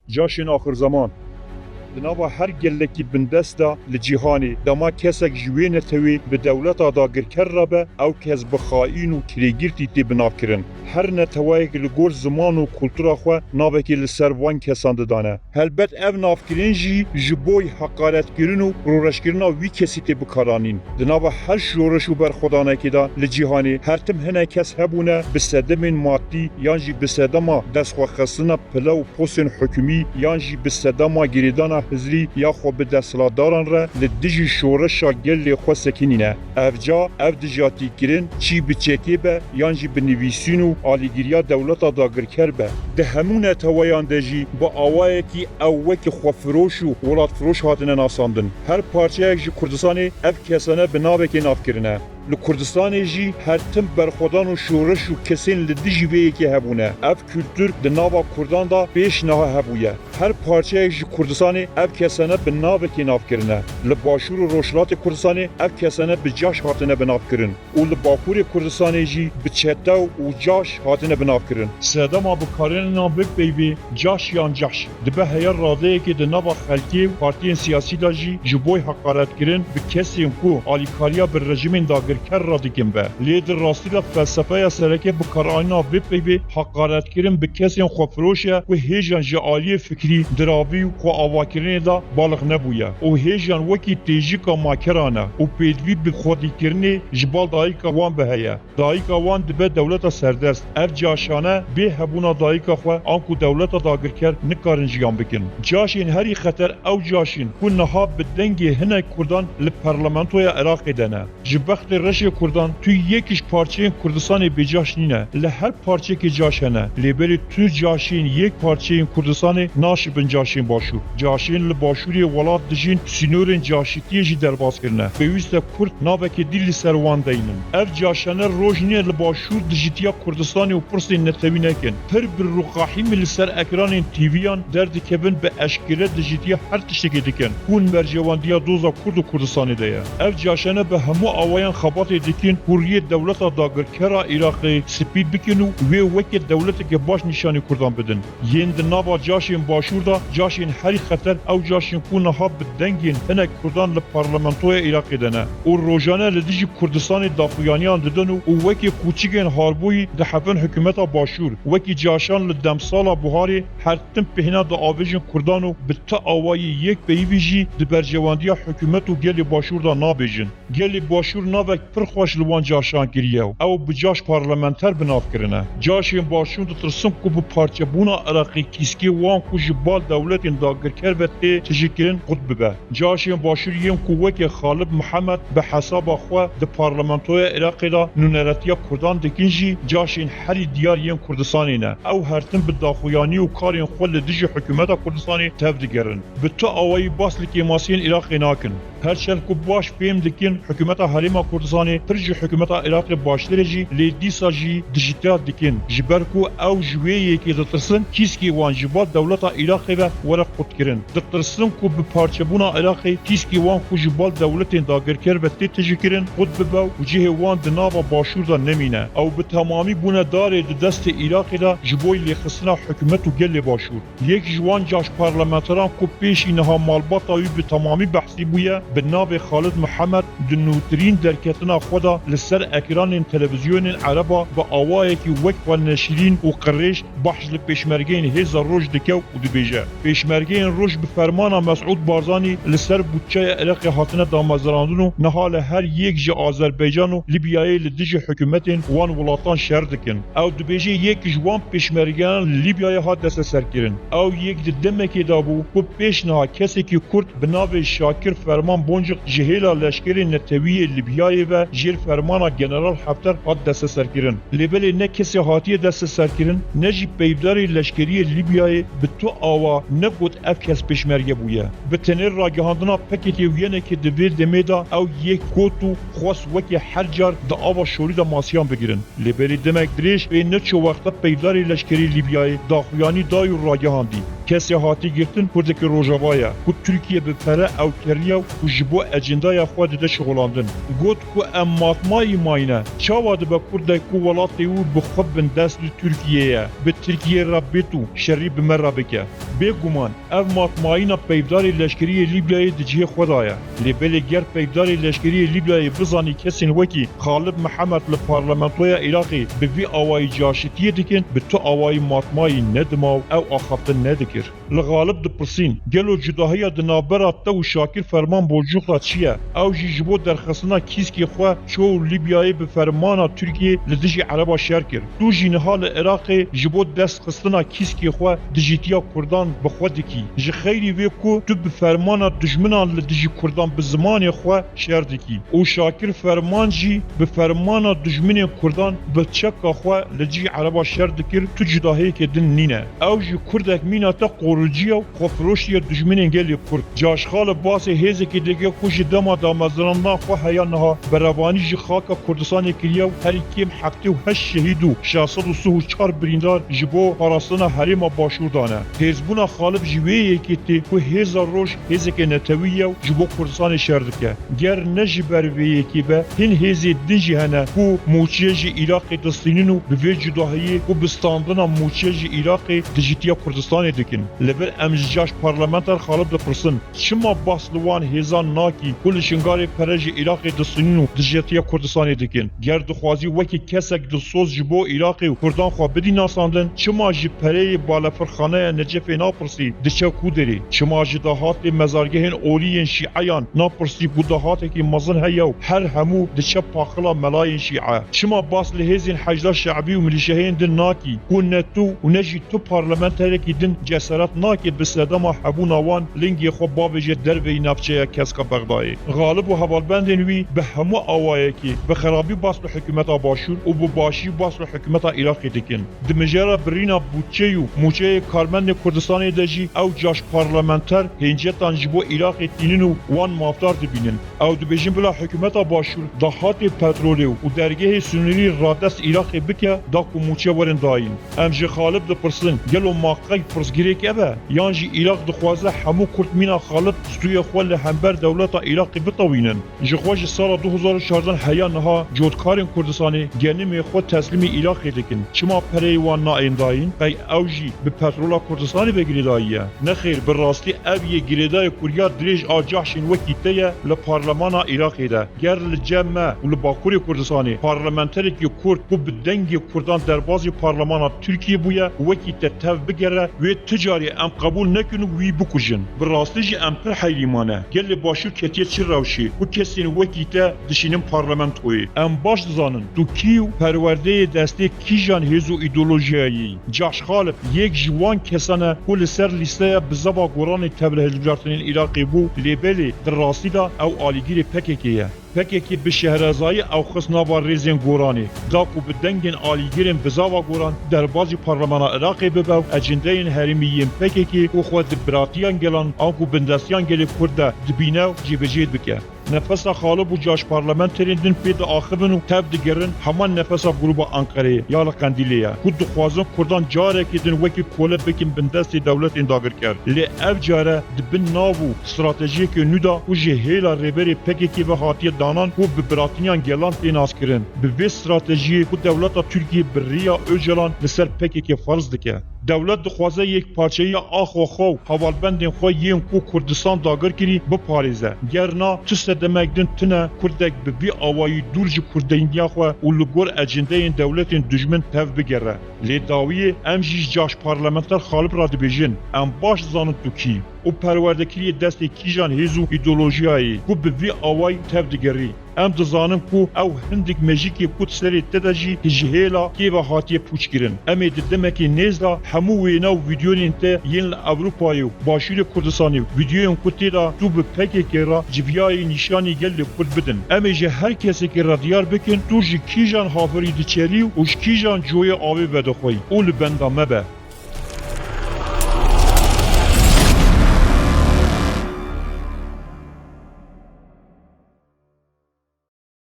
جاشن آخر زمان لناوا هر گلکی بندستا لجیهانی دما کسک جوین توی به دولتا داگر کربه او کس بخائین و کریگیرتی تی بناف کرن. هر نتوایک لگور زمان و کلتورا خو ناوکی لسر وان کسان دانه. هلبت او ناف کرن جی جبوی حقارت کرن و رورش کرن وی کسی تی بکارانین. دناوا هر شورش و برخودانه که دا لجیهانی هر تم هنه کس هبونه بسدمین مادی یانجی بسدما دست خو خستنا پلا و پوسن حکومی یانجی بسدما گریدانا هزری یا خو به دستلاداران را لدیجی شورشا گل خو سکینینه. افجا اف دجاتی کرن چی بچکی به یانجی بنویسین و آلیگیریا دولتا داگر کربه. ده همون توایان دجی با آوائه کی اوک خو فروش و ولاد فروش هاتنه ناساندن. هر پارچه یک کردستانی اف کسانه بنابه که ناف کرنه. لکردستان جی هر تم برخودان و شورش و کسین لدیجی وی که هبونه. اف کلتور د ناوا کردان دا پیش نه هبویه. هر پارچه جی کردستان اف کسانه بنابه که ناف کرنه. لباشور و روشلات کردستان اف کسانه بجاش هاتنه بناف کرن. و لباکور کردستان جی بچتا و جاش هاتنه بناف کرن. سادما بکارن نابک بیوی جاش یان جاش. دبه هیر راده که د ناوا خلکی و پارتین سیاسی دا جی جبوی حقارت کرن به کسیم کو آلیکاریا بر رژیمین داگر کر را دیگم به لید راستی لا فلسفه سرکه بکاراینا بی حقارت کرن به کسی خوفروشه و هیجان جعالی فکری دراوی و خو آواکرین دا بالغ نبویه و هیجان وکی تیجیکا ماکرانه و پیدوی به خودی کرنی جبال دایکا وان بهیه دایکا وان دبه دولت سردست اف جاشانه به هبونا دایکا خو آنکو دولت داگر کر نکارن جیان بکن جاشین هری خطر او جاشین کن نها بدنگی هنه کردان لپرلمانتوی عراق دنه جبخت رش کردان تو یکیش پارچه کردستان بجاش نینه لهر پارچه که جاشنه لیبری تو جاشین یک پارچه کردستان ناش بن جاشین باشور جاشین لباشوری ولاد دجین سینورن جاشیتی جی درباز کرنه بیویست کرد ناوکی دیل سروان دینن اف جاشنه روژنی لباشور دجیتیا کردستان و پرسی نتوی نکن پر بر رقاحی ملسر اکران تیویان درد کبن به اشکره دجیتیا هر تشتکی دکن کون مرجواندیا دوزا کرد و کردستانی دیا اف جاشنه به همو آوایان خبات دیکن حریت دولت داگر کرا عراقی سپید بکن و وکی دولت که باش نشانی کردان بدن یند نوا جاشین باشور دا جاشین هری خطر او جاشین کونه ها بدنگین هنه کردان لپارلمانتوی عراقی دنه و روزانه لدیجی کردستان داخویانیان ددن و وکی کوچیگن هاربوی ده حفن حکومت باشور وکی جاشان لدمسالا بوهاری هر تم پهنا دا آویجن کردان و بتا آوایی یک بیویجی ده برجواندی حکومت و گل باشور دا نابیجن گل باشور ناوک پر خوش لوان جاشان کریه او بجاش پارلمانتر بناف کرنه جاشین باشون دترسم کو bu parça buna Irak'ı kiski wan ku jibal devletin dagir kervette tejkirin qutb be جاشین باشوریان کوک خالد محمد به حساب خو د پارلمانتوی عراقی دا نونرتیا کردان دکینجی جاشین هری دیار ین کردستانی او هرتن به داخویانی و کارین خل دیج حکومت کردستانی تفدیگرن به تو اوی باس لکیماسین عراقی ناکن هرچند کو باش فهم دکین حکومت حریم کردستانی پرج حکومت عراق باشلرجی لیدیسا جی دیجیتال دکین جبرکو او جویی کی دترسن کیسکی وان جبال دولت عراقی و ورق قط کرن دترسن کو به پارچه بونا عراقی کیسکی وان کو جبال دولت داگر کر و تجکرن خود ببا و جه وان دنابا باشور دا نمینه او به تمامی بونا دار دست عراقی دا جبوی لخصنا حکومت و گل باشور یک جوان جاش پارلمانتران کو پیش اینها مالبات اوی به تمامی بحثی بویه به نام خالد محمد دنوترین درکتنا خدا لسر اکران تلویزیون عربا با آوایی که وقت و نشرین و قریش بحث لپیشمرگین هزار روش دکو و دبیجه پیشمرگین روش به فرمان مسعود بارزانی لسر بودچه عراق هاتنه دامزراندون و نهال هر یک جه آذربایجان و لیبیای لدیج حکومتین وان ولاتان شهر دکن او دبیجه یک جوان پیشمرگان لیبیای هات دست سر کرن او یک دمکی دابو و پیش نه کسی که کرد به نام شاکر فرمان بونجق جهیلا لشکر نتوی لیبیای و جیر فرمان جنرال حفتر هات دست سر کرن لیبل نه کسی هاتی دست سر کرن نه جی پیداری لشکری لیبیای به تو آوا نگود اف کس پیشمرگه بویه به تنر راگهاندنا پکتی وینه که دویر دمیدا او یک کوتو خواست وکی هر جار دا آوا شوری دا ماسیان بگیرن لیبری دمک دریش به نه چو وقتا پیداری لشکری لیبیای داخویانی دایو راگهاندی کسی هاتی گرتن پردک روژاوایا که ترکیه به پره او کریا و ku ji bo ecendaya xwe dide şixulandin. Got ku em matmayî mayne çawa dibe Kurdek ku welatê wî bi xwe bin dest li Tirkiyeyê bi Tirkiye re bêt û şerî bi me re bike. Bêguman ev matmayîna peyvdarê leşkeriyê Libyayê di cihê xwe da ye. Lê belê ger peyvdarê leşkeriyê Libyayê bizanî kesên wekî Xalid Mihemed li parlamentoya Iraqê bi vî awayî caşîtiyê dikin, bi tu awayî matmayî nedimaw ew axaftin nedikir. Li Xalid dipirsîn, gelo cudahiya di navbera te û Şakir Ferman Bolcuxla çi ye? Ew jî ji bo derxistina kîskê xwe ço û Libyayê bi fermana Tirkiye li dijî Ereba şer kir. Tu jî niha li Iraqê ji bo destxistina kîskê xwe dijîtiya Kurdan bi xwe dikî. Ji xeyrî vê ku tu bi fermana dijminan li dijî Kurdan bi zimanê xwe şer dikî. û Şakir Ferman jî bi fermana dijminên Kurdan bi çeka xwe li cî Ereba şer dikir, tu cudahiyekê din nîne. Ew jî Kurdek mîna te qoruciya û xwefiroşiya dijminên gelê Kurd. Caşxala basê hêzekê dike ku ji dema damezraninan xwe heya niha berevanî ji xaka Kurdistanê kiriye û herî kêm 78 şehîd û 634 birîndar ji bo parastina herêma başûr dane. Hêzbûna Xalib ji wê yekê tê ku hêza roj hêzeke netewî ye û ji bo Kurdistanê şer dike. Ger ne ji ber vê yekê be, hin hêzê din jî hene ku mûçiye ji Iraqê distînin û bi vê cudahiyê û bi standina mûçiye ji Iraqê dijîtiya Kurdistanê dikin. Li vir em ji caş parlamenter Xalib dipirsin, çima bas li wan hêzan nakî ku li şingarê pere ji Iraqê distînin û dijîtiya Kurdistanê dikin. Ger dixwazî wekî kesek dilsoz ji bo Iraqê û Kurdan xwe bidî nasandin, çima ji pereyê balafirxaneya Necefê napirsî diçe ku derê? Çima ji dahatê mezargehên olîyên Şîeyan napirsî ku dahatekî mezin heye û her hemû diçe paxila melayên Şîe? Çima bas li hêzên hejda şeعبî û milîşeyên din nakî ku ne tu û ne jî tu parlamenterekî din cesaret nakê bi sedema hebûna wan lingê xwe bavêje derveyî navçeya keska Bexdayê. Xalib û hevalbendên wî bi hemû awayekî bi xerabî bas li hikûmeta Başûr û bi başî bas li hikûmeta Iraqê dikin. Di mijara birîna bûçe û mûçeyê karmendê Kurdistanê de jî ew caş parlamenter hêncetan ji bo Iraqê tînin û wan mafdar dibînin. Ew dibêjin bila hikûmeta Başûr dahatê petrolê û dergehê sunûrî radest Iraqê bike da ku mûçe werin dayîn. Em ji Xalib dipirsin, gelo maqey pirsgirêk ev e? Yan jî Iraq dixwaze hemû Kurd mîna Xalib stûyê xwe li hember dewleta Iraqê bitewînin. Ji xwe ji sala 2014 heya niha cotkarên Kurdistanê genimê xwe teslîmî Iraqê dikin. Çima pereyê wan naên dayîn? Qey ew jî bi petrola Kurdistanê ve girêdayî ye. Nexêr bi rastî ev yê girêdayê Kurya dirêj a cehşên wekî te ye li parlemana Iraqê de. Ger li cem me û li Bakurê Kurdistanê parlamenterekî Kurd ku bi dengê Kurdan derbasî parlemana Tirkiye bûye wekî te tev bigere wê ticarî em qebûl nekin û wî bikujin. Bi rastî jî em pir heyrîmane. Gelê Başûr ketiye çi rewşê ku kesên wekî te dişînin parlamentoyê. Em baş dizanin tu kî û perwerdeyê destê kîjan hêz û îdeolojiyayê. Caş Xalib yek ji wan kesan e ku li ser lîsteya bi zeva goranê tevlihilbijartinên Iraqê bû, lê belê di rastî de ew alîgirê PKK ye. PKK bi şehrazayî ew xist nava rêzên goranê. Da ku bi dengên alîgirên bi zava goran derbasî parlemana Iraqê bibe û ecendeyên herêmîyên PKK û xwe di biratiyan gelan an ku bindestiyan gelê Kurd de dibîne û cêbejê bike. Nefesa Xalib û caş parlamenterên din pê diaxivin û tev digerin heman nefesa grûpa Ankareyê ya li Qendîlê ye ku dixwazin Kurdan carekê din wekî kole bikin bindestê dewletên dagirker. Lê ev care dibin nav û stratejiyekê nû da ku ji hêla rêberê PKK ve hatiye danan û bi biratiniyan gelan tê naskirin. Bi vê stratejiyê ku dewleta Tirkiye bi rêya Öcalan li ser PKK farz dike. Devlet dixwaze yek parçayı axo xew hevalbendên xwe yên ku Kurdistan dagir kirî biparêze. Gerna tiste demek din tune Kurdek bi vî awayî dûr ji kurdeyniya xwe û li gor ecendeyên dewletên dijmin tev bigere. Lê dawiyê em jî caş parlamenter Xalib ra dibêjin, em baş zanin tu kî û perwerdekiriyê destê kîjan hêz û îdeolojiyayê ku bi vî awayî tev digerî. Em dizanin ku ew hindik mejîkê ku serê te de jî ji hêla kêva hatiye pûçkirin. Em ê di demekê nêz da hemû wêne û vîdyoyên te yên li Ewropayê û Başûrê Kurdistanê vîdyoyên ku tê da tu bi PKK ra civiyayê nîşanî gelê Kurd bidin. Em ê ji her kesekê ra diyar bikin tu ji kîjan havirî diçerî û ji kîjan coyê avê vedixweyî û li benda me be.